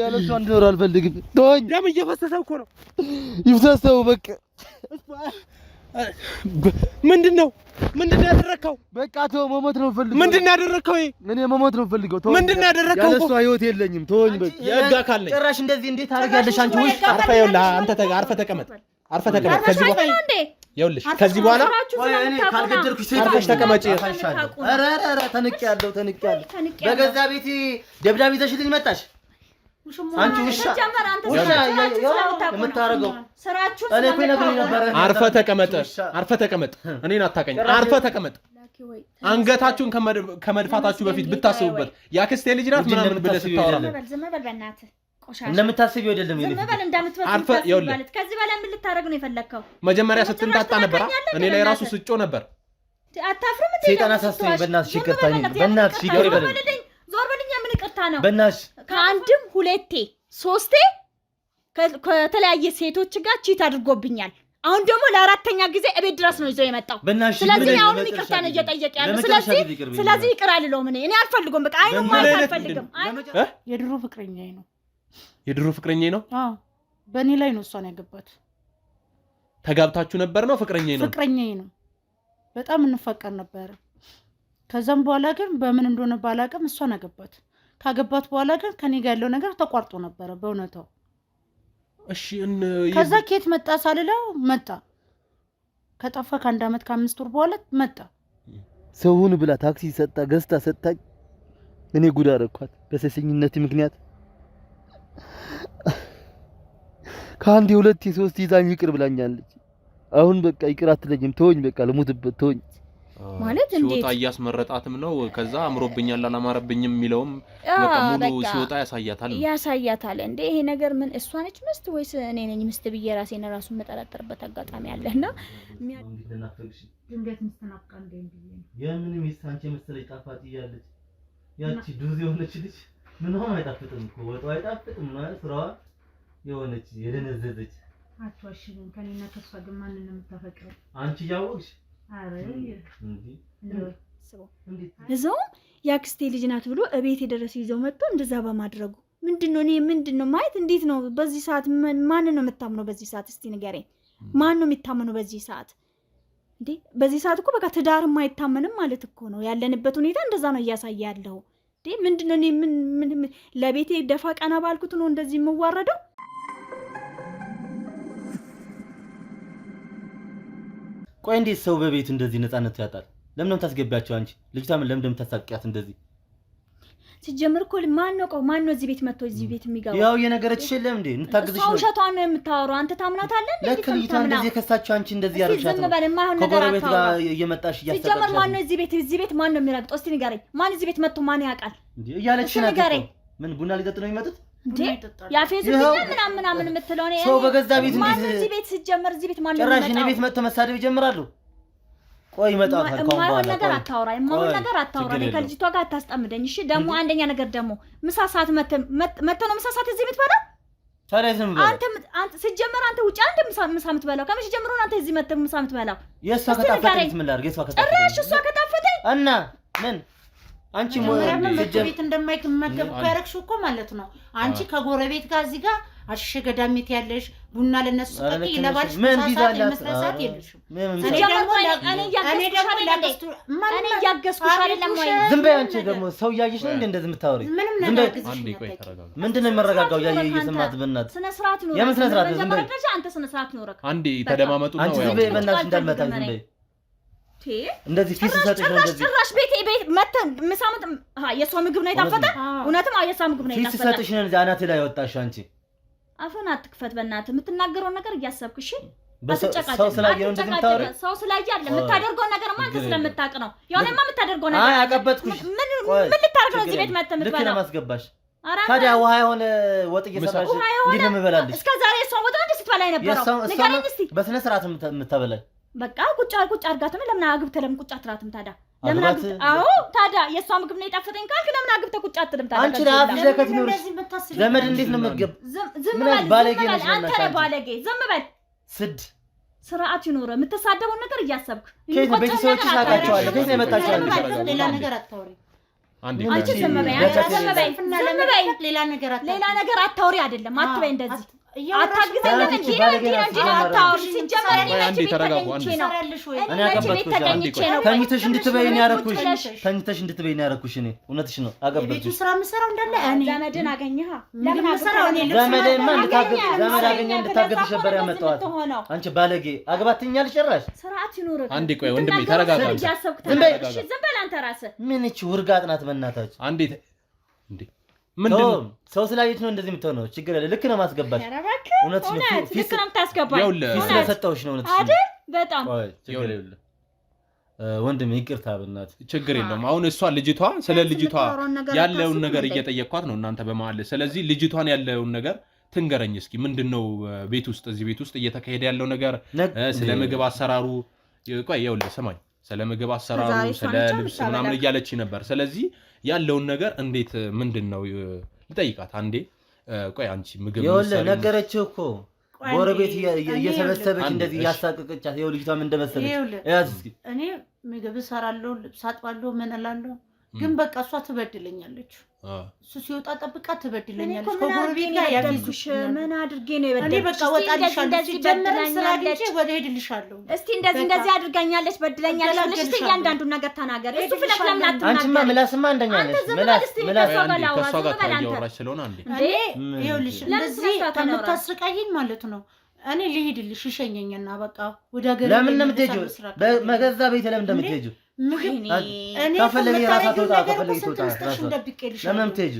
ያለሱ እንድኖር አልፈልግም ተወኝ ደም እየፈሰሰው እኮ ነው ይፍሰሰው በቃ ምንድነው ያደረከው በቃ ተው መሞት ነው ፈልገው ምንድነው ያደረከው እኔ መሞት ነው ፈልገው ተው ምንድነው ያደረከው ያለሱ ህይወት የለኝም ተወኝ በቃ የህግ አካል ነኝ ጭራሽ እንደዚህ እንዴት ታደርጋለሽ አንቺ ውሽ አርፈህ ይኸውልህ አንተ አርፈህ ተቀመጥ ከዚህ በኋላ ይኸውልሽ ከዚህ በኋላ እኔ ካልገደልኩሽ አርፈሽ ተቀመጪ ኧረ ተንቄያለሁ በገዛ ቤቴ ደብዳቤ ይዘሽልኝ መጣሽ አንቺ ውሻ የምታረገው እኔ እኮ ነግሬኝ ነበር አርፈህ ተቀመጥ እኔን አታውቀኝ አርፈህ ተቀመጥ አንገታችሁን ከመድፋታችሁ በፊት ብታስቡበት ያክስቴ ልጅ ናት ምናምን ብለህ ስታወራ ዝም በል በእናትህ እንደምታስቢው አይደለም ዝም በል እንደምትወጣ ከዚህ በላይ ምን ልታረግ ነው የፈለከው መጀመሪያ ስትንጣጣ ነበር እኔ ላይ ራሱ ስጮ ነበር አታፍርም ሰይጣን አሳስተኝ በእናትሽ ይቅርታኝ በእናትሽ ይቅር በለኝ ዞር በልኛ ምን ይቅርታ ነው በእናትሽ ከአንድም ሁለቴ ሶስቴ ከተለያየ ሴቶች ጋር ቺት አድርጎብኛል አሁን ደግሞ ለአራተኛ ጊዜ እቤት ድረስ ነው ይዘው የመጣው ስለዚህ አሁን ይቅርታ ነው እየጠየቀ ያለው ስለዚህ ይቅር አልለውም እኔ አልፈልግም በቃ አይኑ ማለት አልፈልግም የድሮ ፍቅረኛዬ ነው የድሮ ፍቅረኛዬ ነው አዎ በእኔ ላይ ነው እሷን ያገባት ተጋብታችሁ ነበር ነው ፍቅረኛዬ ነው በጣም እንፈቀር ነበር ከዛም በኋላ ግን በምን እንደሆነ ባላቀም እሷን አገባት ካገባት በኋላ ግን ከኔ ጋር ያለው ነገር ተቋርጦ ነበር በእውነታው እሺ ከዛ ኬት መጣ ሳልለው መጣ ከጠፋ ከአንድ አመት ከ5 ወር በኋላ መጣ ሰውን ብላ ታክሲ ሰጣ ገዝታ ሰጣኝ እኔ ጉድ አደረኳት በሰሰኝነት ምክንያት ከአንዴ ሁለቴ ሶስት ይዛኝ ይቅር ብላኛለች አሁን በቃ ይቅር አትለኝም ተወኝ በቃ ለሞትበት ተወኝ ማለት እንዴት ሲወጣ ያስመረጣትም ነው ከዛ አምሮብኛል አላማረብኝም ሚለውም በቃ ሙሉ ሲወጣ ያሳያታል እንዴ ይሄ ነገር ምን እሷ ነች ምስት ወይስ እኔ ነኝ ምስት ብዬ ራሴን ራሱን መጠራጠርበት አጋጣሚ አለና ድንገት ምስተናፍቃ እንደኝ የምን ሚስት አንቺ መሰለኝ ጣፋጭ ይያለች ያቺ ዱዝ የሆነች ልጅ ምንም አይጣፍጥም እኮ ወጣው አይጣፍጥም ማለት ስራዋ የሆነች የደነዘዘች አትዋሽልኝ ከኔና ከሷ ግን ማንን ነው የምታፈቅረው አንቺ ያወቅሽ አረ እዛው ያክስቴ ልጅ ናት ብሎ እቤት የደረሰ ይዘው መጥቶ እንደዛ በማድረጉ ምንድነው ማለት እንዴት ነው በዚህ ሰዓት ማን ነው የምታምነው በዚህ ሰዓት እስቲ ንገረኝ ማን ነው የሚታመነው በዚህ ሰዓት እንዴ በዚህ ሰዓት እኮ በቃ ትዳርም አይታመንም ማለት እኮ ነው ያለንበት ሁኔታ እንደዛ ነው እያሳየ ያለው እንዴ ምንድነው እኔ ምን ለቤቴ ደፋ ቀና ባልኩት ነው እንደዚህ የምዋረደው ቆይ እንዴት ሰው በቤት እንደዚህ ነፃነት ያጣል ለምን ነው ታስገቢያቸው አንቺ ልጅቷ ምን ለምን እንደምታሳቂያት እንደዚህ ሲጀምር እኮ ማን ነው እዚህ ቤት መጥቶ እዚህ ቤት የሚገባው ያው የነገረችሽ የለም እንዴ እንታግዝሽ ነው ውሸቷን ነው የምታወራው አንተ ታምናታለህ እንዴ ለካ ልጅቷ እንደዚህ ከሳቸው አንቺ እንደዚህ ያርሻት ዝም በል ማን ነገር ቤት ጋር እየመጣሽ ያስተካክላሽ ሲጀምር ማን ነው እዚህ ቤት ማን ነው የሚረግጠው እስቲ ንገረኝ ማን እዚህ ቤት መጥቶ ማን ያውቃል እንዴ እያለችሽ ነው ምን ቡና ሊጠጡ ነው የሚመጡት እንዴ ያፌዝብኝ ምናምን የምትለው ነው ሰው በገዛ ቤት ማን እዚህ ቤት ሲጀምር እዚህ ቤት ማን ነው ጭራሽ እኔ ቤት መጥቶ መሳደብ ይጀምራሉ ቆይ ይመጣው ማን ነገር አታውራ ከልጅቷ ጋር አታስጠምደኝ እሺ ደግሞ አንደኛ ነገር ደግሞ ምሳ ሰዓት መጥቶ ነው ምሳ ሰዓት እዚህ የምትበላው ታዲያ አንተ ሲጀምር አንተ ውጪ አንተ ምሳ የምትበላው ከመቼ ጀምሮ አንተ እዚህ መጥቶ ምሳ የምትበላው የሷ ከጣፈጠኝ ምን ላድርግ የሷ ከጣፈጠኝ እሷ ከጣፈጠኝ እና ምን አንቺ ቤት እንደማይከመገብ እኮ ያረክሽው እኮ ማለት ነው አንቺ ከጎረቤት ጋር እዚህ ጋር አሸገዳሚት ያለሽ ቡና ለነሱ ጠቂ ለባልሽ መስራት የለሽም እኔ ደግሞ ያገስኩሽ አይደለም ወይ ዝም በይ አንቺ ደግሞ ሰው ያይሽ ነው እንደዚህ የምታወሪ ምንድነው የመረጋጋው እየሰማት በእናት ስነ ስርዓት ነው የምን ስነ ስርዓት ዝም በይ አንተ ስነ ስርዓት ነው ረካ አንዴ ተደማመጡ ነው አንቺ ዝም በይ በእናትሽ እንዳልመታኝ ዝም በይ እንደዚህ ፊስ ሰጥሽ ነው እንደዚህ ጭራሽ ቤት መተን ምሳምት የሷ ምግብ ነው የታፈተ እውነትም የሷ ምግብ ነው የታፈተ ፊስ ሰጥሽ ነው እንደዚህ አናቴ ላይ ወጣሽ አንቺ አፈና አትክፈት በእናትህ የምትናገረው ነገር እያሰብክ እሺ ሰው ስላየው እንደዚህ የምታወሪ ሰው ስላየ አይደለም የምታደርገው ነገር ማንተ ስለምታውቅ ነው ያውኔማ የምታደርገው ነገር አይ አቀበጥኩሽ ምን ልታደርግ ነው እዚህ ቤት መተህ የምትበላው ልክ ነው ማስገባሽ ታዲያ ውሃ የሆነ ወጥ እየሰራሽ እንዴት ነው የምበላልሽ እስከ ዛሬ እሷ ወጥ እንደ ስትበላ የነበረው ንገረኝ እስቲ በስነ ስርዓት የምታበላኝ በቃ ቁጭ አርጋትም ለምን አግብተህ ለምን ቁጭ አትላትም ታዲያ ለምን አግብተህ አዎ ታዲያ የሷ ምግብ ነው የጣፈጠኝ ካልክ ለምን አግብተህ ቁጭ አትልም ታዲያ አንቺ ለአፍሽ ለከት ይኖርሽ ዘመድ እንዴት ነው የምትገብ ዝም በል ባለጌ ነሽ አንተ ባለጌ ዝም በል ስድ ስርዓት ይኖር የምትሳደበው ነገር እያሰብክ ከዚህ ቤተሰቦችሽ አቃቸዋለሁ ከዚህ የመጣችው ሌላ ነገር አታውሪ አንቺ ዝም በይ ሌላ ነገር አታውሪ አይደለም አትበይ እንደዚህ አታግዘኝ እንጂ አታውሪ ሲጀመር አንዴ ተረጋጉ እኔ አቀበጥኩሽ ተኝተሽ እንድትበይ ነው ያረኩሽ ተኝተሽ እንድትበይ ነው ያረኩሽ እኔ እውነትሽ ነው አቀበጥኩሽ ቤቱ ስራ መስራው እንዳለ እኔ ዘመድን አገኘህ ለምን መስራው እኔ ዘመድማ ዘመድ አገኘ እንድታገድሽ ነበር ያመጣዋት አንቺ ባለጌ አግባትኛል ጭራሽ ስርዓት ይኑር አንዴ ቆይ ወንድሜ ተረጋጋ ዝም በል አንተ ራስህ ምን እቺ ውርጋጥ ናት በእናታችሁ አንዴ እንዴ ምንድነው ሰው ስላየት ነው እንደዚህ የምትሆነው ችግር አይደል ልክ ነው ማስገባሽ እውነት ነው ፊስ ነው ታስገባኝ ፊስ ስለሰጠውሽ ነው እውነት አይደል በጣም ችግር የለም ወንድም ይቅርታ በእናት ችግር የለም አሁን እሷ ልጅቷ ስለ ልጅቷ ያለውን ነገር እየጠየቅኳት ነው እናንተ በመሃል ስለዚህ ልጅቷን ያለውን ነገር ትንገረኝ እስኪ ምንድነው ቤት ውስጥ እዚህ ቤት ውስጥ እየተካሄደ ያለው ነገር ስለ ምግብ አሰራሩ ቆይ ይኸውልህ ስማኝ ስለ ምግብ አሰራሩ ስለ ልብስ ምናምን እያለች ነበር ስለዚህ ያለውን ነገር እንዴት ምንድነው ልጠይቃት አንዴ ቆይ አንቺ ምግብ ይኸውልህ ነገረችህ እኮ ጎረቤት እየሰበሰበች እንደዚህ ያሳቀቀቻት ይኸው ልጅቷም እንደመሰለች ያዝ እስኪ እኔ ምግብ እሰራለሁ ልብስ አጥባለሁ ምን እላለሁ ግን በቃ እሷ ትበድለኛለች እሱ ሲወጣ ጠብቃ ትበድለኛለች ከጎረቤት ጋር ያፊዙሽ ምን አድርጌ ነው የበደልኩሽ እኔ በቃ ወጣልሻለሁ ሲጀመር ስራ ልጅ ወደ ሄድልሻለሁ እስቲ እንደዚህ አድርጋኛለች በድለኛለች ልጅ እስቲ እያንዳንዱን ነገር ተናገር እሱ ፍለክ ለምን አትናገር አንቺማ ምላስማ አንደኛ ነሽ ምላስ ከሷ ጋር ታያወራሽ ስለሆነ አንዴ ይኸውልሽ እንደዚህ ከምታስቀይኝ ማለት ነው እኔ ልሂድልሽ ይሸኘኝና በቃ ወደ ሀገር ለምን ነው የምትሄጂው በገዛ ቤት ለምን እንደምትሄጂው እኔ ከፈለገ የራሳ ተውጣ ከፈለገ ተውጣ ለምን ትሄጂ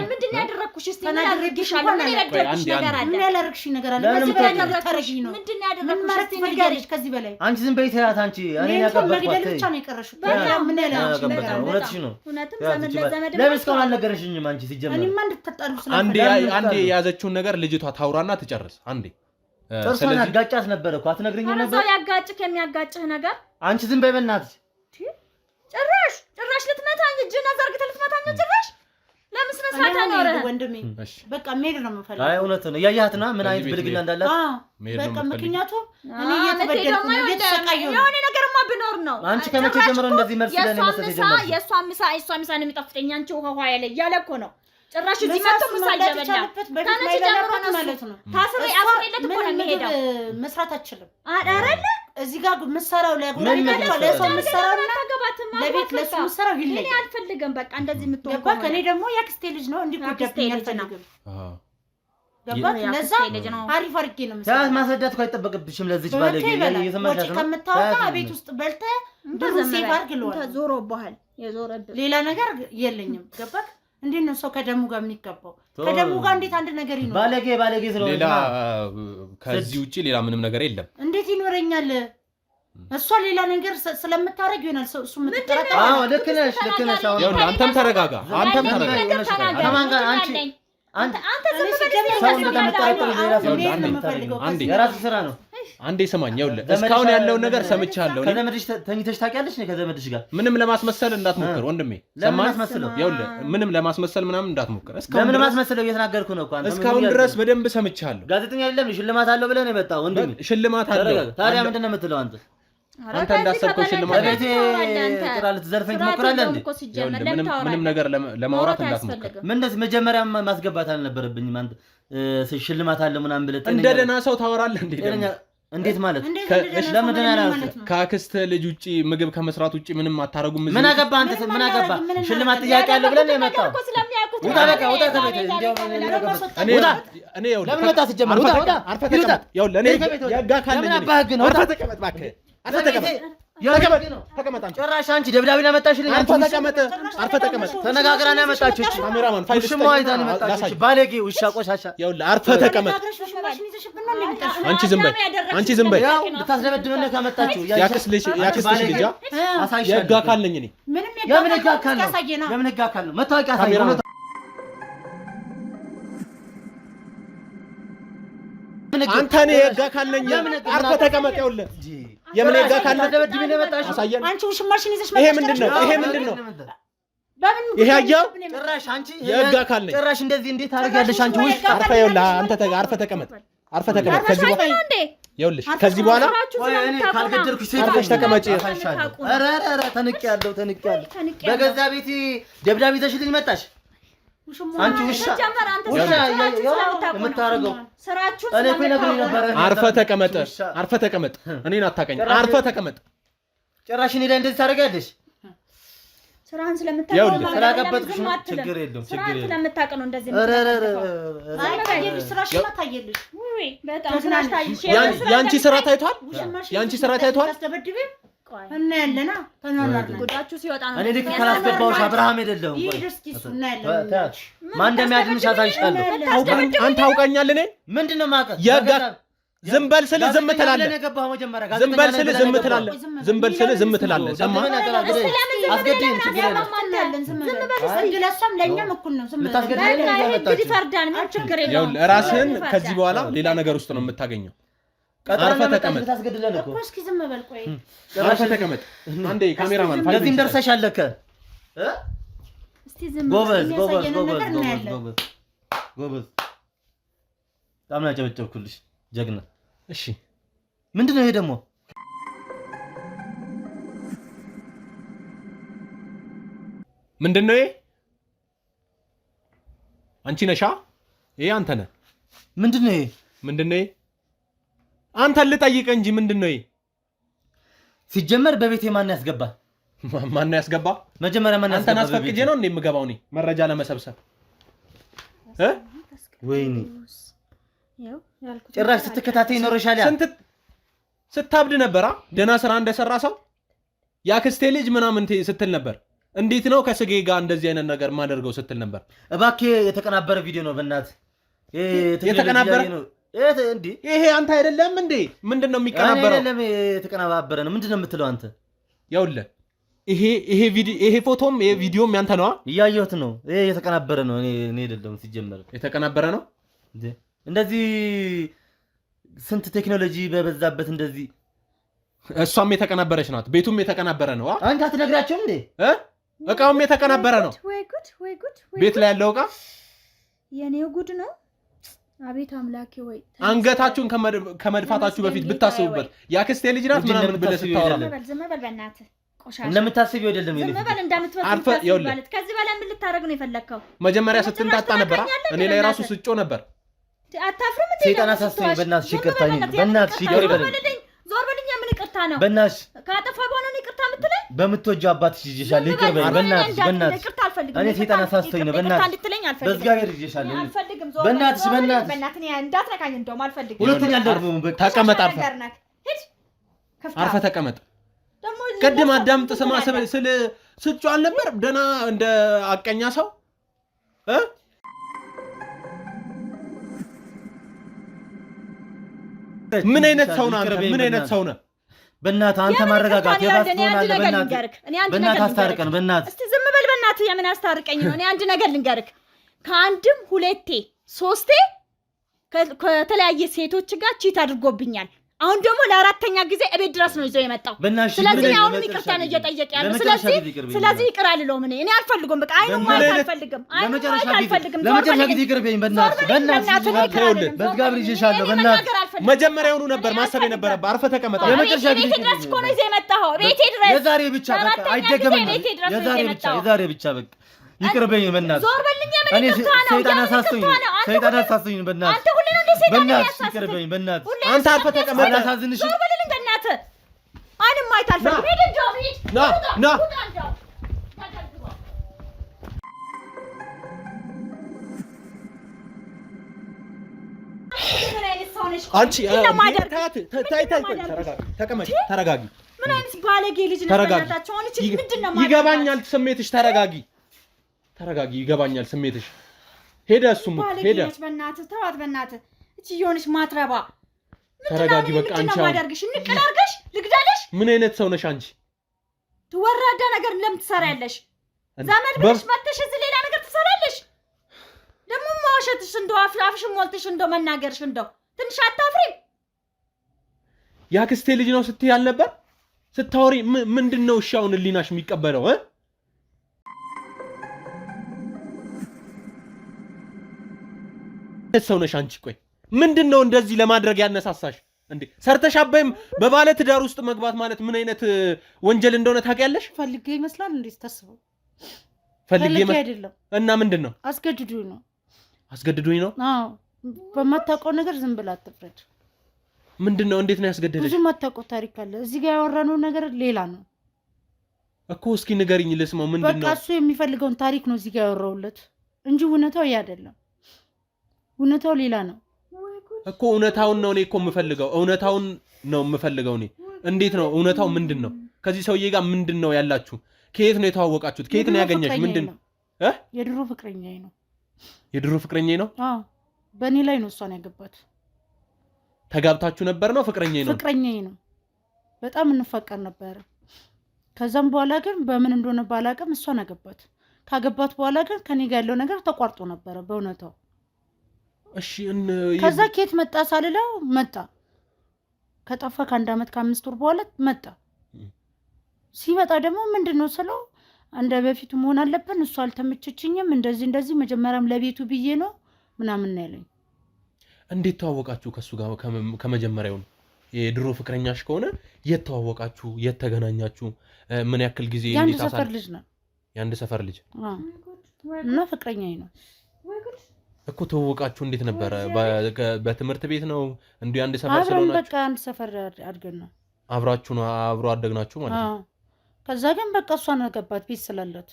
ምንድን ያደረኩሽ እስቲ ምን አድርግሻለሁ ምን ያደረኩሽ ነገር አለ ምን ያደረኩሽ ነገር አለ ከዚህ በላይ ተረጂ ነው ምንድን ያደረኩሽ ንገሪሽ ከዚህ በላይ አንቺ ዝም በይ ተያት አንቺ እኔ ያቀበጥኳት ብቻ ነው የቀረሽው ምን ያላችሁ ነገር እውነትሽ ነው እውነትም ዘመድ ለዘመድ ለምን እስካሁን አልነገረሽኝም አንቺ ሲጀመር እኔማ እንድትጣሉ ስለፈለኩ አንዴ የያዘችውን ነገር ልጅቷ ታውራና ትጨርስ አንዴ ጥርሷን አጋጫት ነበር እኮ አትነግሪኝም ነበር ሰው ያጋጭህ የሚያጋጭህ ነገር አንቺ ዝም በይ በእናትሽ ጭራሽ ልትመታኝ እጅና ዘርግተህ ልትመታኝ ጭራሽ ለምን ስነ ስርዓት አኖረህ ወንድሜ በቃ መሄድ ነው የምፈልገው አይ እውነት ነው ያያትና ምን አይነት ብልግና እንዳላት በቃ ምክንያቱም እኔ እየተበደልኩ ነው እየተሰቃየሁ ነው የሆነ ነገርማ ቢኖር ነው አንቺ ከመቼ ጀምሮ እንደዚህ መልስ ለኔ መስጠት ጀመርሽ የሷ ምሳ ነው የሚጣፍጠኝ አንቺ ውሃ ያለ እኮ ነው ጭራሽ እዚህ መጥቶ ምሳ እየበላ ታነች ጀምሮ ማለት ነው ታስሬ አፍሬለት እኮ ነው የሚሄደው መስራት አትችልም አይደል እዚህ ጋር ምሰራው ለሰው ምሰራውና ለቤት ለሱ ምሰራው ይለያል እኔ አልፈልግም በቃ እንደዚህ የምትሆን ገባ ከኔ ደግሞ ያክስቴ ልጅ ነው እንዲጎዳብኝ አልፈልግም ገባ ለዛ አሪፍ አድርጌ ነው ምሰራው ማስረዳት እኮ አይጠበቅብሽም ለዚች ባለጌ እየሰማሽ ነው ከምታወጣ ቤት ውስጥ በልተ እንደዚህ ሴቭ አድርግልዋል ተዞሮብሃል የዞረብህ ሌላ ነገር የለኝም ገባ እንዴት ነው ሰው ከደሙ ጋር የሚገባው ከደሙ ጋር እንዴት አንድ ነገር ይኖራል ባለጌ ስለሆነ ሌላ ከዚህ ውጪ ሌላ ምንም ነገር የለም እንዴት ይኖረኛል እሷ ሌላ ነገር ስለምታረግ ይሆናል እሱ ምትጠራጣ ልክ ነሽ አሁን አንተም ተረጋጋ ከማን ጋር አንተ ዝም ብለህ ሰው እንደምታረጠው ሌላ ሰው አንዴ የራስ ስራ ነው አንዴ ሰማኝ ይኸውልህ እስካሁን ያለውን ነገር ሰምቻለሁ ከዘመድሽ ተኝተሽ ታውቂያለሽ ነው ከዘመድሽ ጋር ምንም ለማስመሰል እንዳትሞክር ወንድሜ ሰማኝ ይኸውልህ ምንም ለማስመሰል ምናምን እንዳትሞክር ለምን ማስመሰለው እየተናገርኩ ነው እኮ አንተ እስካሁን ድረስ በደንብ ሰምቻለሁ ጋዜጠኛ አይደለም ሽልማት አለው ብለህ ነው የመጣው ወንድሜ ሽልማት አለው ታዲያ ምንድን ነው የምትለው አንተ እንዳሰብከው ሽልማት ቤቴ ጥራል ትዘርፈኝ ትሞክራለህ እንዴ ምንም ነገር ለማውራት እንዳትሞክር ምንድነው መጀመሪያ ማስገባት አልነበረብኝም አንተ ሽልማት አለ ምናምን ብለህ እንደ ደህና ሰው ታወራለህ እንዴ እንዴት ማለት ለምንድን ነው ከአክስት ልጅ ውጪ ምግብ ከመስራት ውጪ ምንም አታረጉም ምን አገባ አንተ ምን አገባ ሽልማት ጥያቄ አለ ብለህ ነው የመጣው ውጣ በቃ ውጣ ከቤት እንዴው እኔ ያው ለምን ወጣ ሲጀመር ውጣ አርፈ ተቀመጥ ያው ለኔ ያጋ ካለኝ አርፈ ተቀመጥ እባክህ አርፈ ተቀመጥ ጭራሽ አንቺ ደብዳቤ ነው ያመጣሽልኝ አርፈ ተቀመጥ ተነጋግረን ያመጣችው ካሜራማን ፋይል ሽሞ አይታን ያመጣችው ባለጌ ውሻ ቆሻሻ ያው አርፈ ተቀመጥ አንቺ ዝም በይ ልታስደበድበን ካመጣችው ያክስ ልጅ ያጋ ካለኝ እኔ የምን ያጋ ካል ነው መታወቂያ ሳይሆን አንተ ነህ ያጋ ካለኝ አርፈ ተቀመጥ ይኸውልህ የምን ያጋ ካለ ደብድብ ነው የመጣሽ አንቺ ውሽማሽን ይዘሽ ይሄ ምንድነው ይሄ ያያው ጭራሽ አንቺ ያጋ ካለኝ ጭራሽ እንደዚህ እንዴት ታደርጊያለሽ አንቺ ውሽ አርፈ ይኸውልህ አንተ አርፈ ተቀመጥ ከዚህ ይኸውልሽ ከዚህ በኋላ ካልገደልኩሽ አርፈሽ ተቀመጪ። ኧረ ተንቄያለሁ። በገዛ ቤቴ ደብዳቤ ይዘሽልኝ መጣሽ። አንቺ ውሻ የምታረገው ስራችሁን እኔ እኮ ነግሬሽ ነበር። አርፈ ተቀመጥ። እኔን አታውቀኝ። አርፈ ተቀመጥ። ጭራሽ እኔ ላይ እንደዚህ ታደርጊያለሽ? ስራህን ስለምታውቀው ስላቀበጥኩሽ ችግር የለውም። ስለምታውቅ ነው እንደዚህ ያንቺ ስራ ታይቷል። ያንቺ ስራ ታይቷል። እና ያለና ተናናና ጉዳችሁ ሲወጣ ነው። እኔ ልክ ካላስገባሁሽ አብርሃም አይደለም። ማን እንደሚያድንሽ አሳይሻለሁ። አንተ ታውቀኛለህ። እኔ ምንድነው ማቀ ዝም በል ስልህ ዝም ትላለህ። ዝም በል ስልህ ዝም ትላለህ። ዝም በል ስልህ ዝም ትላለህ። ሰማህ? አስገድኝ ችግር የለም። እንግለሷም ለኛም እኩል ነው። ዝም እንግዲህ ፈርዳን ምን ችግር የለውም። ራስህን ከዚህ በኋላ ሌላ ነገር ውስጥ ነው የምታገኘው። አርፈህ ተቀመጥ። እስኪ ዝም በል ቆይ። አርፈህ ተቀመጥ። አንዴ ካሜራማን ለዚህም ደርሰሻል እኮ እስቲ ዝም ጎበዝ። በጣም ነው ያጨበጨብኩልሽ ጀግና። እሺ ምንድነው ይሄ ደግሞ? ምንድነው ይሄ? አንቺ ነሻ? ይሄ አንተ ነህ። ምንድነው ይሄ? ምንድነው ይሄ? አንተን ልጠይቅህ እንጂ ምንድነው ይሄ? ሲጀመር በቤቴ ማን ያስገባ? ማን ያስገባ? መጀመሪያ ማን ያስገባ? አንተን አስፈቅጄ ነው እንዴ የምገባው እኔ መረጃ ለመሰብሰብ? ወይኔ ጭራሽ ስትከታተይ ኖርሻል። ስንት ስታብድ ነበር። ደህና ስራ እንደሰራ ሰው ያክስቴ ልጅ ምናምን ስትል ነበር። እንዴት ነው ከስጌ ጋር እንደዚህ አይነት ነገር ማደርገው ስትል ነበር። እባክህ የተቀናበረ ቪዲዮ ነው በእናትህ። የተቀናበረ ነው እንዴ? ይሄ አንተ አይደለም እንዴ? ምንድነው የሚቀናበረው? አይደለም የተቀናባበረ ነው። ምንድነው የምትለው አንተ? ያውልህ ይሄ ፎቶም ይሄ ቪዲዮም ያንተ ነው። እያየሁት ነው። ይሄ የተቀናበረ ነው። እኔ አይደለም ሲጀመር የተቀናበረ ነው። እንደዚህ ስንት ቴክኖሎጂ በበዛበት እንደዚህ እሷም የተቀናበረች ናት። ቤቱም የተቀናበረ ነው። አንተ አትነግራቸውም እንዴ? እቃውም የተቀናበረ ነው። ወይ ጉድ! ቤት ላይ ያለው እቃ የኔው ጉድ ነው። አቤት አምላኬ ወይ አንገታችሁን ከመድፋታችሁ በፊት ብታስቡበት። ያክስቴ ልጅ ናት ምናምን ብለህ ስታወራ ዝም በል በእናትህ። ቆሻሻ እንደምታስቢው አይደለም። ዝም በል እንደምትወጣ ከዚህ በላይ ምን ልታረግ ነው የፈለከው? መጀመሪያ ስትንጣጣ ነበር። እኔ ላይ ራሱ ስጮ ነበር። አታፍርም እንዴ? ሰይጣን አሳስተኝ። በእናትሽ ይቅርታ። በእናትሽ ይቅር በለኝ። ዞር በልኛ። ምን ይቅርታ ነው? በእናትሽ ካጠፋ በኋላ ነው ይቅርታ የምትለኝ? በምትወጂው አባትሽ ይዤሻለሁ። ይቅር በለኝ በእናትሽ። ይቅርታ አልፈልግም። እኔ ሰይጣን አሳስተኝ ነው። በእናትሽ እንድትለኝ አልፈልግም። በእግዚአብሔር ይዤሻለሁ። አልፈልግም። በእናትሽ በእናትህ እንዳትነካኝ። እንደውም አልፈልግም። ሁለተኛ ደግሞ ተቀመጥ። አርፈህ ተቀመጥ። ቅድም አዳምጥ ስማ ስል ስጮህ አልነበር? ደህና እንደ አቀኛ ሰው ምን አይነት ሰው ነህ አንተ? ምን አይነት ሰው ነህ? በእናትህ አንተ ማረጋጋት የባስቶናል። በእናትህ አስታርቀን። በእናትህ እስቲ ዝም በል በእናትህ። የምን አስታርቀኝ ነው? እኔ አንድ ነገር ልንገርህ። ከአንድም ሁለቴ ሶስቴ ከተለያየ ሴቶች ጋር ቺት አድርጎብኛል። አሁን ደግሞ ለአራተኛ ጊዜ እቤት ድረስ ነው ይዘው የመጣው። ስለዚህ አሁን ይቅርታ ነው እየጠየቀ ያለው። ስለዚህ ይቅር አልለውም። እኔ አልፈልግም። በቃ አይኑ ማየት አልፈልግም። ለመጨረሻ ጊዜ ይቅር በይኝ በእናትህ። በእግዚአብሔር ይዤሻለሁ። በእናትህ መጀመሪያውኑ ነበር ማሰብ የነበረብህ። አርፈህ ተቀመጥ። ለመጨረሻ ጊዜ ድረስ እኮ ነው ይዘው የመጣው። ቤቴ ድረስ የዛሬ ብቻ በቃ አይደገምም። የዛሬ ብቻ በቃ ይቅር በይኝ በእናትህ። ዞር በልኛ። ምን ይቅርታ ነው? ሰይጣን አሳስተኝ በእናትህ። አንተ ሁሌ ነው እንደዚህ በእናትህ ይቅር በይኝ በእናትህ። አንተ አርፈህ ተቀመጥ። አላሳዝንሽም? ዞር በልልኝ በእናትህ። አይንም ማየት አልፈልግም። ሂድ እንጂ ሂድ። ና አንቺ ተረጋጊ። ምን አይነት ባለጌ ልጅ ነሽ? በእናታችሁ አሁን እቺ ምንድነው ማለት? ይገባኛል ስሜትሽ። ተረጋጊ። ይገባኛል ስሜትሽ። ሄደ እሱም ሄደ። በእናትህ ተዋት። በእናትህ እቺ የሆነች ማትረባ። ተረጋጊ በቃ። አንቺ ማደርግሽ እንቀላርገሽ ልግዳለሽ። ምን አይነት ሰው ነሽ አንቺ? ትወራዳ ነገር ለምን ትሰሪያለሽ? ዘመድ ብለሽ መተሽ እዚህ ሌላ ነገር ትሰሪያለሽ። ደግሞ ማዋሸትሽ እንደው አፍሽን ሞልተሽ እንደው መናገርሽ እንደው ትንሽ አታፍሪም? ያክስቴ ልጅ ነው ስትይ አልነበር? ስታወሪ ምንድነው? እሺ አሁን ህሊናሽ የሚቀበለው ሰው ነሽ አንቺ? ቆይ ምንድነው እንደዚህ ለማድረግ ያነሳሳሽ? እንዴ ሰርተሽ አባይም በባለ ትዳር ውስጥ መግባት ማለት ምን አይነት ወንጀል እንደሆነ ታውቂያለሽ? ፈልጌ ይመስላል እንዴ ታስበው? ፈልጌ አይደለም። እና ምንድነው? አስገድዱኝ ነው። አስገድዱኝ ነው? አዎ በማታውቀው ነገር ዝም ብላ አትፍረድ። ምንድነው? እንዴት ነው ያስገደደሽ? ብዙ ማታውቀው ታሪክ አለ። እዚህ ጋር ያወራነው ነገር ሌላ ነው እኮ። እስኪ ንገሪኝ ልስማው። ምንድነው? በቃ እሱ የሚፈልገውን ታሪክ ነው እዚህ ጋር ያወራውለት እንጂ እውነታው ያ አይደለም። እውነታው ሌላ ነው እኮ። እውነታውን ነው እኔ እኮ የምፈልገው። እውነታውን ነው የምፈልገው እኔ። እንዴት ነው እውነታው? ምንድነው? ከዚህ ሰውዬ ጋር ምንድነው ያላችሁ? ከየት ነው የተዋወቃችሁት? ከየት ነው ያገኘሽ? ምንድነው? የድሮ ፍቅረኛዬ ነው። የድሮ ፍቅረኛዬ ነው? አዎ በእኔ ላይ ነው እሷን ያገባት። ተጋብታችሁ ነበር ነው? ፍቅረኛዬ ነው? ፍቅረኛዬ ነው። በጣም እንፋቀር ነበር። ከዛም በኋላ ግን በምን እንደሆነ ባላውቅም እሷን አገባት። ካገባት በኋላ ግን ከኔ ጋር ያለው ነገር ተቋርጦ ነበር በእውነታው። እሺ ከዛ ከየት መጣ ሳልለው መጣ። ከጠፋ ከአንድ ዓመት ከ5 ወር በኋላ መጣ። ሲመጣ ደግሞ ምንድነው ስለው እንደ በፊቱ መሆን አለብን፣ እሷ አልተመቸችኝም፣ እንደዚህ መጀመሪያም ለቤቱ ብዬ ነው ምናምን ያለኝ። እንዴት ተዋወቃችሁ ከሱ ጋር? ከመጀመሪያው ነው የድሮ ፍቅረኛሽ ከሆነ የት ተዋወቃችሁ? የት ተገናኛችሁ? ምን ያክል ጊዜ? የአንድ ሰፈር ልጅ ነው። የአንድ ሰፈር ልጅ እና ፍቅረኛዬ ነው እኮ። ተዋወቃችሁ እንዴት ነበረ? በትምህርት ቤት ነው? እንዲሁ የአንድ ሰፈር ስለሆናችሁ? በቃ አንድ ሰፈር አድገን ነው። አብራችሁ ነው? አብሮ አደግናችሁ ማለት ነው? ከዛ ግን በቃ እሷን አገባት ቤት ስላላት።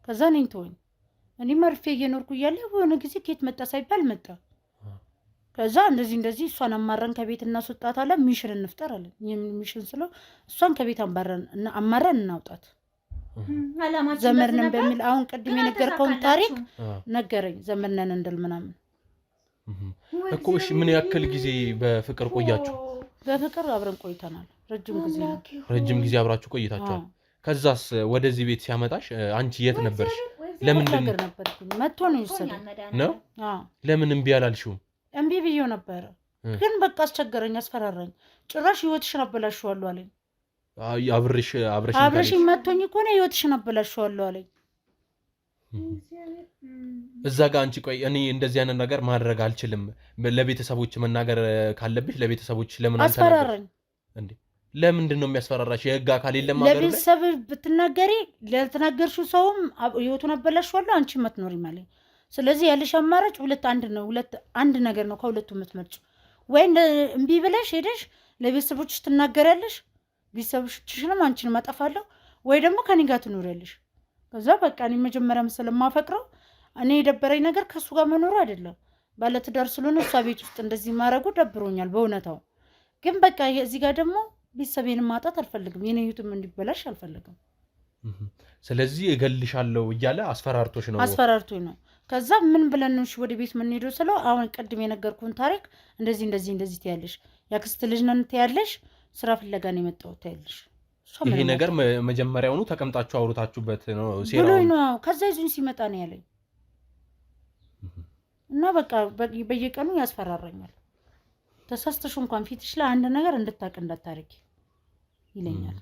ከዛ እኔን ተወኝ። እኔ መርፌ እየኖርኩ እያለ በሆነ ጊዜ ከየት መጣ ሳይባል መጣ። ከዛ እንደዚህ እሷን አማረን ከቤት እናስወጣት አለ። ሚሽን እንፍጠር አለ። ሚሽን ስለው እሷን ከቤት አማረን እናውጣት ዘመድነን በሚል አሁን ቅድም የነገርከውን ታሪክ ነገረኝ። ዘመድነን እንደል ምናምን እኮ። እሺ ምን ያክል ጊዜ በፍቅር ቆያችሁ? በፍቅር አብረን ቆይተናል። ረጅም ጊዜ አብራችሁ ቆይታችኋል። ከዛስ ወደዚህ ቤት ሲያመጣሽ አንቺ የት ነበርሽ? ለምንድን ነበርኩኝ? መጥቶ ነው የወሰደኝ ነው? ለምን እምቢ አላልሽውም? እምቢ ብዬው ነበረ፣ ግን በቃ አስቸገረኝ፣ አስፈራራኝ። ጭራሽ ህይወትሽን አበላሽዋለሁ አለኝ። አብረሽኝ መጥቶኝ እኮ ነው ህይወትሽን አበላሽዋለሁ አለኝ። እዛ ጋር አንቺ ቆይ እኔ እንደዚህ አይነት ነገር ማድረግ አልችልም፣ ለቤተሰቦች መናገር ካለብሽ ለቤተሰቦች ለምን አስፈራራኝ እንዴ? ለምንድን ነው የሚያስፈራራሽ? የህግ አካል የለም ማለት ነው? ለቤተሰብ ብትናገሪ ለተናገርሽው ሰውም ህይወቱን አበላሽዋለሁ፣ አንቺ መትኖሪ ማለት። ስለዚህ ያለሽ አማራጭ አንድ ነገር ነው፣ ከሁለቱ የምትመርጭ ወይ እምቢ ብለሽ ሄደሽ ለቤተሰቦችሽ ትናገሪያለሽ፣ ቤተሰቦችሽንም አንቺን ማጠፋለሁ፣ ወይ ደግሞ ከኔ ጋር ትኖሪያለሽ። ከዛ በቃ እኔ መጀመሪያ ስለማፈቅረው እኔ የደበረኝ ነገር ከሱ ጋር መኖሩ አይደለም፣ ባለትዳር ስለሆነ እሷ ቤት ውስጥ እንደዚህ ማድረጉ ደብሮኛል በእውነታው። ግን በቃ እዚህ ጋር ደግሞ ቤተሰቤን ማጣት አልፈልግም፣ የኔ ህይወትም እንዲበላሽ አልፈልግም። ስለዚህ እገልሻለሁ እያለ አስፈራርቶሽ ነው? አስፈራርቶኝ ነው። ከዛ ምን ብለን ነው ወደ ቤት የምንሄደው ስለው አሁን ቅድም የነገርኩን ታሪክ እንደዚህ ትያለሽ፣ ያክስት ልጅ ነን ትያለሽ፣ ስራ ፍለጋ ነው የመጣሁት ትያለሽ። ይሄ ነገር መጀመሪያውኑ ተቀምጣችሁ አውርታችሁበት ነው ብሎኝ ነው። ከዛ ይዞኝ ሲመጣ ነው ያለኝ እና በቃ በየቀኑ ያስፈራራኛል። ተሳስተሽ እንኳን ፊትሽ ላይ አንድ ነገር እንድታቅ እንዳታረጊ ይለኛል።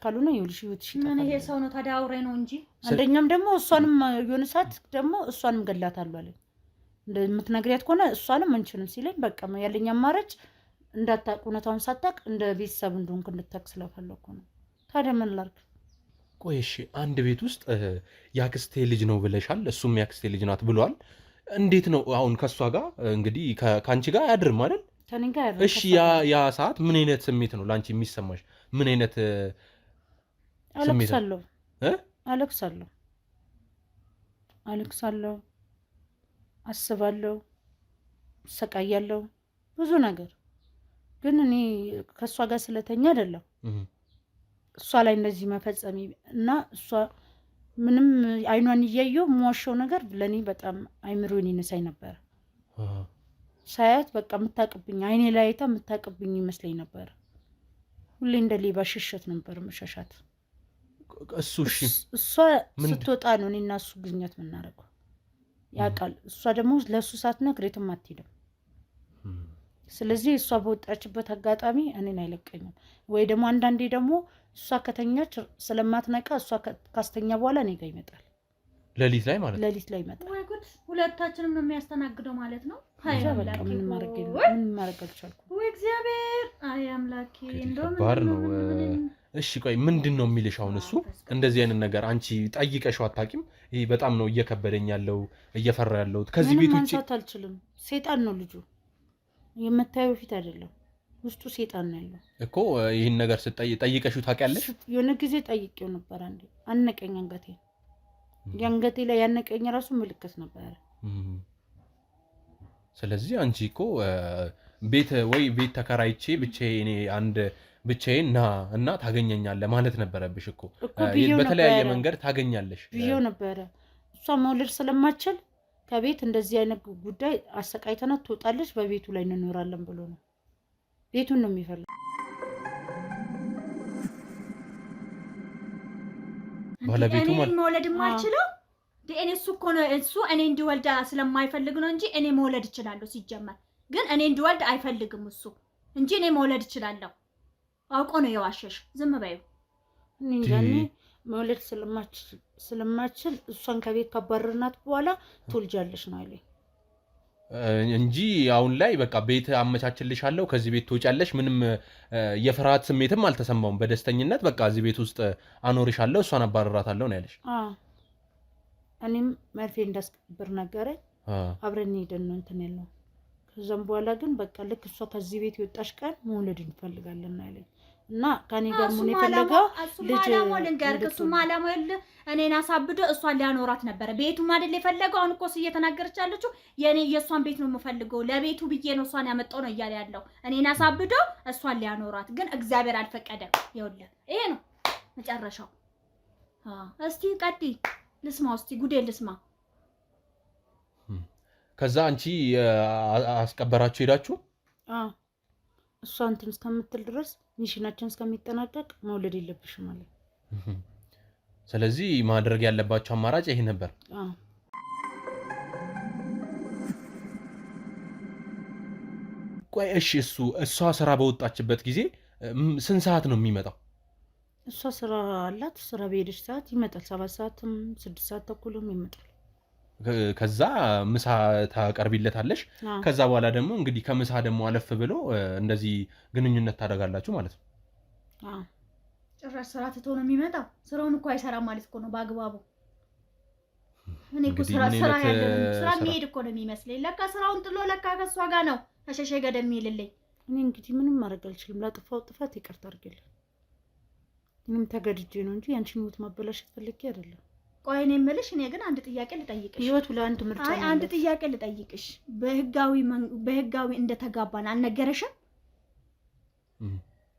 ካልሆነ ይኸውልሽ ህይወትሽ ይጠፋል። ምን ይሄ ሰው ነው ታዲያ? አውሬ ነው እንጂ። አንደኛም ደግሞ እሷንም የሆነ ሰዓት ደግሞ እሷንም ገላታለሁ አለኝ። እንደምትነግሪያት ከሆነ እሷንም አንቺንም ሲለኝ በቃ ያለኝ አማራጭ እንዳታቅ፣ እውነታውን ሳታቅ እንደ ቤተሰብ እንደሆንክ እንድታቅ ስለፈለኩ ነው። ታዲያ ምን ላድርግ? ቆይ እሺ፣ አንድ ቤት ውስጥ ያክስቴ ልጅ ነው ብለሻል፣ እሱም ያክስቴ ልጅ ናት ብሏል። እንዴት ነው አሁን ከእሷ ጋር እንግዲህ ከአንቺ ጋር አያድርም አይደል? ከኔ ጋር ያድርም። እሺ ያ ሰዓት ምን አይነት ስሜት ነው ለአንቺ የሚሰማሽ? ምን አይነት አለቅሳለሁ፣ አስባለሁ፣ ሰቃያለሁ፣ ብዙ ነገር። ግን እኔ ከእሷ ጋር ስለተኛ አይደለም እሷ ላይ እንደዚህ መፈጸሚ እና እሷ ምንም አይኗን እያየው የምዋሸው ነገር ለእኔ በጣም አይምሮን ይነሳኝ ነበር። ሳያት በቃ የምታቅብኝ አይኔ ላይ አይታ የምታቅብኝ ይመስለኝ ነበር። ሁሌ እንደ ሌባ ሽሸት ነበር መሸሻት። እሷ ስትወጣ ነው እኔና እሱ ግንኙነት የምናደርገው ያውቃል። እሷ ደግሞ ለእሱ ሳትነግር የትም አትሄድም። ስለዚህ እሷ በወጣችበት አጋጣሚ እኔን አይለቀኝም። ወይ ደግሞ አንዳንዴ ደግሞ እሷ ከተኛች ስለማትነቃ እሷ ካስተኛ በኋላ እኔ ጋር ይመጣል። ሌሊት ላይ ማለት ሌሊት ላይ ይመጣል። ወይ ጉድ! ሁለታችንም ነው የሚያስተናግደው ማለት ነው። ምን ማድረግ አልቻልኩም። እግዚአብሔር አይ አምላኬ እንደው ከባድ ነው። እሺ ቆይ ምንድነው የሚልሽ አሁን እሱ እንደዚህ አይነት ነገር አንቺ ጠይቀሽው አታውቂም? ይሄ በጣም ነው እየከበደኝ ያለው እየፈራ ያለው ከዚህ ቤት ውጪ ማንሳት አልችልም። ሰይጣን ነው ልጁ የምታየው ፊት አይደለም ውስጡ ሰይጣን ነው ያለው እኮ። ይሄን ነገር ጠይቀሽው ታውቂያለሽ? የሆነ ጊዜ ጠይቄው ነበር አንዴ አነቀኝ አንገቴ ላይ ያነቀኝ ራሱ ምልክት ነበር። ስለዚህ አንቺ እኮ ቤት ተከራይቼ ብቻዬን ና እና ታገኘኛለህ ማለት ነበረብሽ እኮ። በተለያየ መንገድ ታገኛለሽ ብዬው ነበረ። እሷ መውለድ ስለማትችል ከቤት እንደዚህ አይነት ጉዳይ አሰቃይተናት ትወጣለች፣ በቤቱ ላይ እንኖራለን ብሎ ነው። ቤቱን ነው የሚፈልገው። ባለቤቱ ማለት መውለድ የማልችለው እኔ እሱ እኮ ነው እሱ እኔ እንዲወልድ ስለማይፈልግ ነው እንጂ እኔ መውለድ እችላለሁ። ሲጀመር ግን እኔ እንዲወልድ አይፈልግም እሱ እንጂ እኔ መውለድ እችላለሁ። አውቆ ነው የዋሸሽ። ዝም በይው። እኔ መውለድ ስለማችል እሷን ከቤት ካባረርናት በኋላ ትወልጃለሽ ነው አይለኝ እንጂ አሁን ላይ በቃ ቤት አመቻችልሻለሁ ከዚህ ቤት ትወጫለሽ፣ ምንም የፍርሃት ስሜትም አልተሰማውም። በደስተኝነት በቃ እዚህ ቤት ውስጥ አኖርሻለሁ፣ እሷን አባረራታለሁ ነው ያለሽ። እኔም መርፌ እንዳስቀብር ነገረኝ። አብረን ሄደን ነው እንትን ያለው። ከዛም በኋላ ግን በቃ ልክ እሷ ከዚህ ቤት የወጣሽ ቀን መውለድ እንፈልጋለን ያለኝ እና ከኔ ጋር ምን ይፈልጋው ልጅ እሱማ አላማው እኔን አሳብዶ እሷን ሊያኖራት ነበር። ቤቱም አይደል የፈለገው። አሁን እኮ እየተናገረች ያለችው የእሷን ቤት ነው የምፈልገው፣ ለቤቱ ብዬ ነው እሷን ያመጣው ነው እያለ ያለው። እኔን አሳብዶ እሷን ሊያኖራት ግን እግዚአብሔር አልፈቀደም። ይኸውልህ ይሄ ነው መጨረሻው። እስቲ ቀጥይ ልስማ፣ እስቲ ጉዴ ልስማ። ከዛ አንቺ አስቀበራችሁ ሄዳችሁ? እሷ እንትን እስከምትል ድረስ ሚሽናችን እስከሚጠናቀቅ መውለድ የለብሽም ማለት። ስለዚህ ማድረግ ያለባቸው አማራጭ ይሄ ነበር። ቆይ እሺ፣ እሷ ስራ በወጣችበት ጊዜ ስንት ሰዓት ነው የሚመጣው? እሷ ስራ አላት። ስራ በሄደች ሰዓት ይመጣል። 7 ሰዓትም 6 ሰዓት ተኩልም ይመጣል። ከዛ ምሳ ታቀርቢለታለሽ። ከዛ በኋላ ደግሞ እንግዲህ ከምሳ ደግሞ አለፍ ብሎ እንደዚህ ግንኙነት ታደርጋላችሁ ማለት ነው። ጭራሽ ስራ ትቶ ነው የሚመጣው። ስራውን እኮ አይሰራም ማለት እኮ ነው በአግባቡ። እኔ እኮ ስራ የሚሄድ እኮ ነው የሚመስለኝ። ለካ ስራውን ጥሎ ለካ ከሷ ጋር ነው ተሸሸ ገደም ይልልኝ። እኔ እንግዲህ ምንም ማድረግ አልችልም። ላጥፋው ጥፋት ይቅርታ አድርግልኝ። ምንም ተገድጄ ነው እንጂ ያንቺን ህይወት ማበላሸት ፈልጌ አይደለም። ቆይ እኔ የምልሽ እኔ ግን አንድ ጥያቄ ልጠይቅሽ። ህይወቱ ለአንድ ምርጫ ነው። አንድ ጥያቄ ልጠይቅሽ። በህጋዊ እንደተጋባን አልነገረሽም?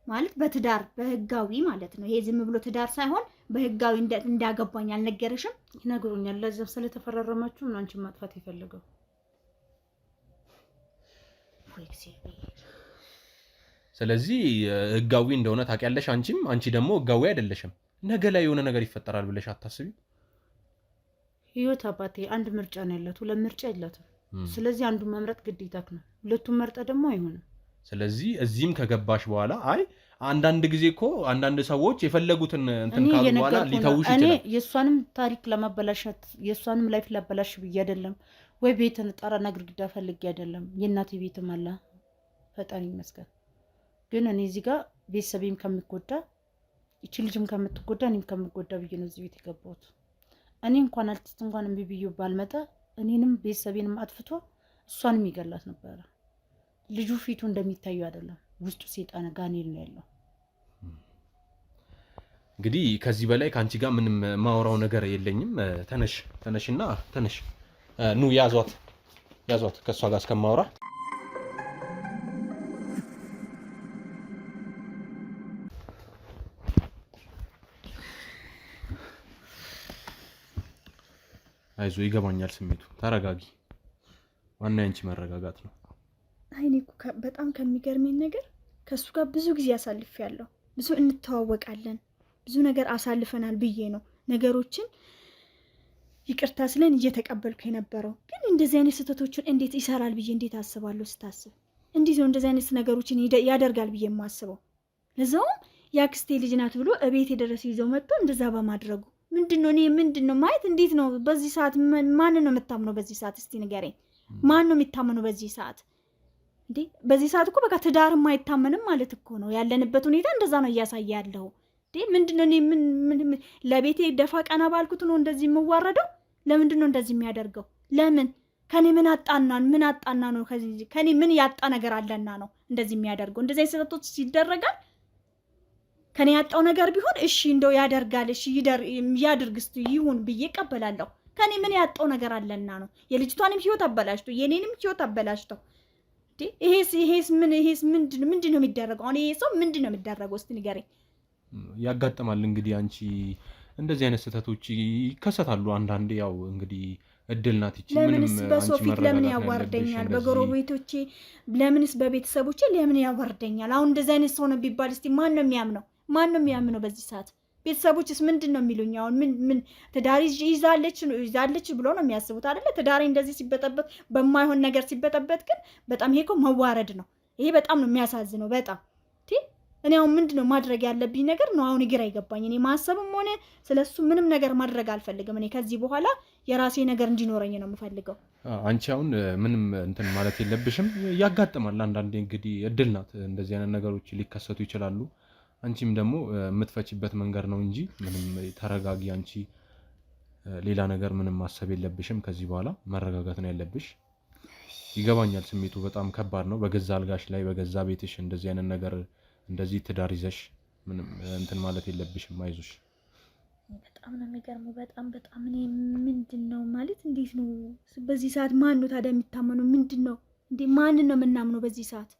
ማለት በትዳር በህጋዊ ማለት ነው። ይሄ ዝም ብሎ ትዳር ሳይሆን በህጋዊ እንዳገባኝ አልነገረሽም? ይነግሩኛል። ለዛም ስለተፈራረማችሁ ነው አንቺን ማጥፋት የፈለገው። ስለዚህ ህጋዊ እንደሆነ ታውቂያለሽ አንቺ ደግሞ ህጋዊ አይደለሽም። ነገ ላይ የሆነ ነገር ይፈጠራል ብለሽ አታስቢም? ህይወት አባቴ አንድ ምርጫ ነው ያላት፣ ሁለት ምርጫ የላትም። ስለዚህ አንዱን መምረጥ ግዴታክ ነው። ሁለቱን መርጠ ደግሞ አይሆንም። ስለዚህ እዚህም ከገባሽ በኋላ አንዳንድ ጊዜ እኮ አንዳንድ ሰዎች የፈለጉትን እንትን ካሉ በኋላ ሊተውሽ ይችላል። እኔ የሷንም ታሪክ ለማበላሸት የሷንም ላይፍ ላበላሽ ብዬ አይደለም፣ ወይ ቤትን ጣራና ግድግዳ ፈልጌ አይደለም። የእናቴ ቤትም አለ ፈጣሪ ይመስገን። ግን እኔ እዚህ ጋር ቤተሰቤም ከሚጎዳ እቺ ልጅም ከምትጎዳ እኔም ከምጎዳ ብዬ ነው እዚህ ቤት የገባሁት። እኔ እንኳን አልቲስት እንኳን እምቢ ብዬው ባልመጣ እኔንም ቤተሰቤንም አጥፍቶ እሷንም ይገላት ነበር። ልጁ ፊቱ እንደሚታየው አይደለም፣ ውስጡ ሰይጣን ጋኔል ነው ያለው። እንግዲህ ከዚህ በላይ ካንቺ ጋር ምንም ማወራው ነገር የለኝም። ተነሽና ኑ ያዟት ከሷ ጋር እስከማወራ። አይዞ ይገባኛል ስሜቱ። ተረጋጊ። ዋና ያንቺ መረጋጋት ነው። አይኔ እኮ በጣም ከሚገርመኝ ነገር ከሱ ጋር ብዙ ጊዜ አሳልፌያለሁ። ብዙ እንተዋወቃለን፣ ብዙ ነገር አሳልፈናል ብዬ ነው ነገሮችን ይቅርታ ስለን እየተቀበልኩ የነበረው። ግን እንደዚህ አይነት ስህተቶችን እንዴት ይሰራል ብዬ እንዴት አስባለሁ። ስታስብ እንዴት ነው እንደዚህ አይነት ነገሮችን ያደርጋል ብዬ የማስበው? ለዛውም የአክስቴ ልጅ ናት ብሎ እቤት የደረሰ ይዘው መጥቶ እንደዛ በማድረጉ ምንድነው ማየት? እንዴት ነው በዚህ ሰዓት ማንን ነው የምታምነው? በዚህ ሰዓት እስቲ ንገረኝ። ማን ነው የሚታመነው በዚህ ሰዓት? እንዴ በዚህ ሰዓት እኮ በቃ ትዳር የማይታመንም ማለት እኮ ነው ያለንበት ሁኔታ እንደዛ ነው እያሳየ ያለው እንዴ ምንድነው እኔ ምን ለቤቴ ደፋ ቀና ባልኩት ነው እንደዚህ የምዋረደው ለምንድነው እንደዚህ የሚያደርገው ለምን ከኔ ምን አጣና ነው ከኔ ምን ያጣ ነገር አለና ነው እንደዚህ የሚያደርገው እንደዚህ አይሰጣቶች ሲደረጋል ከኔ ያጣው ነገር ቢሆን እሺ እንደው ያደርጋል እሺ ያድርግስቱ ይሁን ብዬ ቀበላለሁ ከኔ ምን ያጣው ነገር አለና ነው የልጅቷንም ህይወት አበላሽቶ የኔንም ህይወት አበላሽቶ ይሄስ ምንድነው የሚደረገው አሁን ይሄ ሰው ምንድነው የሚደረገው እስቲ ንገረኝ ያጋጥማል እንግዲህ አንቺ እንደዚህ አይነት ስህተቶች ይከሰታሉ አንዳንዴ ያው እንግዲህ እድል ናት እቺ ምንም በሶፊት ለምን ያዋርደኛል በጎረቤቶቼ ለምንስ በቤተሰቦቼ ለምን ያዋርደኛል አሁን እንደዚህ አይነት ሰው ነው ቢባል እስቲ ማን ነው የሚያምነው በዚህ ሰዓት ቤተሰቦችስ ምንድነው የሚሉኝ አሁን ምን ትዳር ይዛለች ብሎ ነው የሚያስቡት አይደለ ትዳር እንደዚህ ሲበጠበጥ በማይሆን ነገር ሲበጠበጥ ግን በጣም ይሄ እኮ መዋረድ ነው ይሄ በጣም ነው የሚያሳዝነው በጣም እኔ አሁን ምንድነው ማድረግ ያለብኝ ነገር ነው አሁን ግራ ይገባኝ እኔ ማሰብም ሆነ ስለሱ ምንም ነገር ማድረግ አልፈልግም እኔ ከዚህ በኋላ የራሴ ነገር እንዲኖረኝ ነው የምፈልገው አንቺ አሁን ምንም እንትን ማለት የለብሽም ያጋጥማል አንዳንዴ እንግዲህ እድል ናት እንደዚህ አይነት ነገሮች ሊከሰቱ ይችላሉ አንቺም ደግሞ የምትፈችበት መንገድ ነው እንጂ ምንም ተረጋጊ አንቺ ሌላ ነገር ምንም ማሰብ የለብሽም ከዚህ በኋላ መረጋጋት ነው ያለብሽ ይገባኛል ስሜቱ በጣም ከባድ ነው በገዛ አልጋሽ ላይ በገዛ ቤትሽ እንደዚህ አይነት ነገር እንደዚህ ትዳር ይዘሽ ምንም እንትን ማለት የለብሽም አይዞሽ በጣም ነው የሚገርመው በጣም እኔ ምንድነው ማለት እንዴት ነው በዚህ ሰዓት ማን ነው ታዲያ የሚታመነው ምንድነው እንዴ ማን ነው የምናምነው በዚህ ሰዓት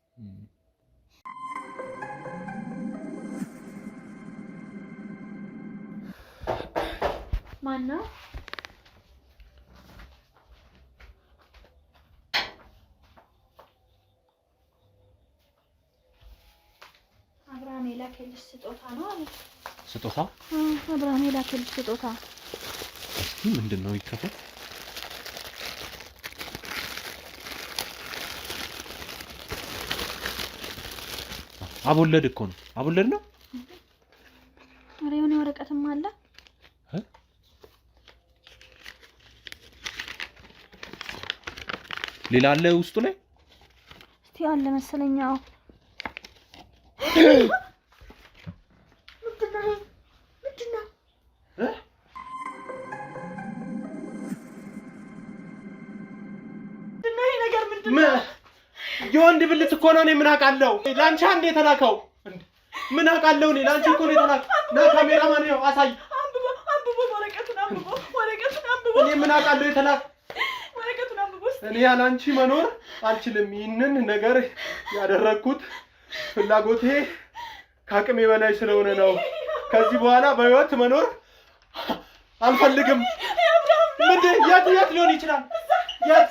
ማን ነው አብርሃም የላከልሽ ስጦታ ነው አለ ስጦታ አብርሃም የላከልሽ ስጦታ ምንድነው ይከፈት አቦለድ እኮ ነው አቦለድ ነው አረ የሆነ ወረቀትም አለ ሌላ አለ ውስጡ ላይ እስቲ አለ መሰለኛው የወንድ ብልት እኮ ነው እኔ ምን አውቃለሁ ላንቺ አንዴ ተላከው ምን አውቃለሁ እኔ ላንቺ እኮ ነው ተላከው ና ካሜራማን ነው አሳይ አንብቦ ወረቀቱን አንብቦ እኔ ምን አውቃለሁ የተላከው ወረቀቱን አንብቦ እኔ ያላንቺ መኖር አልችልም ይሄንን ነገር ያደረኩት ፍላጎቴ ካቅሜ በላይ ስለሆነ ነው ከዚህ በኋላ በህይወት መኖር አልፈልግም ምንድን የት ሊሆን ይችላል የት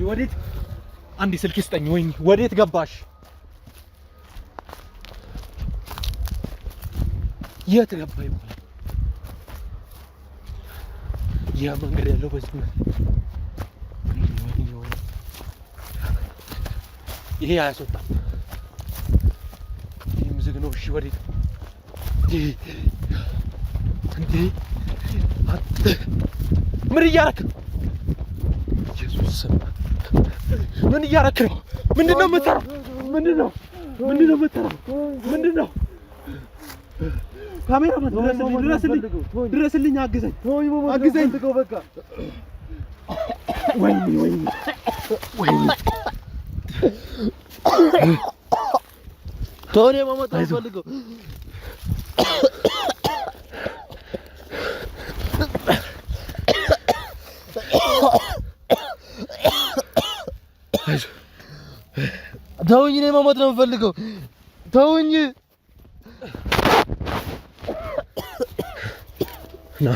ወዴት አንዴ ስልክ ይስጠኝ ወይኔ ወዴት ገባሽ የት ገባ ይባላል ያ መንገድ ያለው በዚህ ነው ይሄ አያስወጣም ይሄ ምዝግ ነው እሺ ወዴት እንዴ ምን እያረክ ነው ኢየሱስ ምን እያረክ ነው ምንድነው የምትሰራው ምንድነው ካሜራማን ድረስልኝ አግዘኝ በቃ ወይኔ ቶኔ ማማጣ ፈልገው ተውኝ እኔ ማማጥ ነው የምፈልገው ተውኝ ና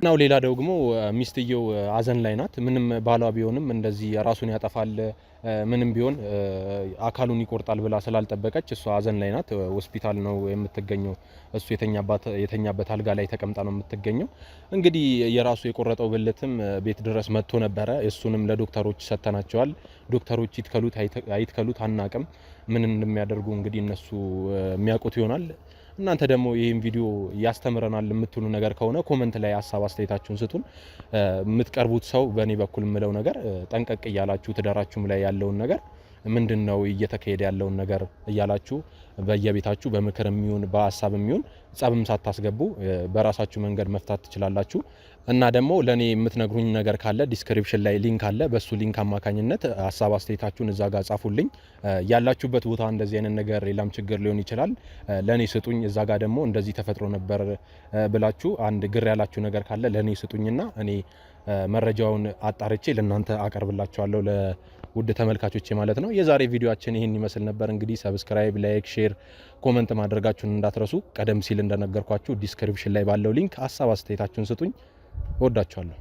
ናው ሌላ ደግሞ ሚስትየው አዘን ላይ ናት። ምንም ባሏ ቢሆንም እንደዚህ ራሱን ያጠፋል ምንም ቢሆን አካሉን ይቆርጣል ብላ ስላልጠበቀች እሷ አዘን ላይ ናት። ሆስፒታል ነው የምትገኘው። እሱ የተኛበት አልጋ ላይ ተቀምጣ ነው የምትገኘው። እንግዲህ የራሱ የቆረጠው ብልትም ቤት ድረስ መጥቶ ነበረ። እሱንም ለዶክተሮች ሰተናቸዋል። ዶክተሮች ይትከሉት አናቅም። ምን እንደሚያደርጉ እንግዲህ እነሱ የሚያውቁት ይሆናል። እናንተ ደግሞ ይሄን ቪዲዮ ያስተምረናል የምትሉ ነገር ከሆነ ኮሜንት ላይ ሐሳብ አስተያየታችሁን ስጡን። የምትቀርቡት ሰው በእኔ በኩል ምለው ነገር ጠንቀቅ እያላችሁ ትዳራችሁም ላይ ያለውን ነገር ምንድነው እየተካሄደ ያለውን ነገር እያላችሁ በየቤታችሁ በምክር የሚሆን በሐሳብ የሚሆን ጸብም ሳታስገቡ በራሳችሁ መንገድ መፍታት ትችላላችሁ። እና ደግሞ ለኔ የምትነግሩኝ ነገር ካለ ዲስክሪፕሽን ላይ ሊንክ አለ። በሱ ሊንክ አማካኝነት ሐሳብ አስተያየታችሁን እዛ ጋር ጻፉልኝ። ያላችሁበት ቦታ እንደዚህ አይነት ነገር ሌላም ችግር ሊሆን ይችላል ለኔ ስጡኝ። እዛ ጋር ደግሞ እንደዚህ ተፈጥሮ ነበር ብላችሁ አንድ ግር ያላችሁ ነገር ካለ ለኔ ስጡኝና እኔ መረጃውን አጣርቼ ለእናንተ አቀርብላችኋለሁ ለውድ ተመልካቾቼ ማለት ነው። የዛሬ ቪዲዮአችን ይህን ይመስል ነበር። እንግዲህ ሰብስክራይብ፣ ላይክ፣ ሼር፣ ኮሜንት ማድረጋችሁን እንዳትረሱ። ቀደም ሲል እንደነገርኳችሁ ዲስክሪፕሽን ላይ ባለው ሊንክ ሐሳብ አስተያየታችሁን ስጡኝ። እወዳችኋለሁ።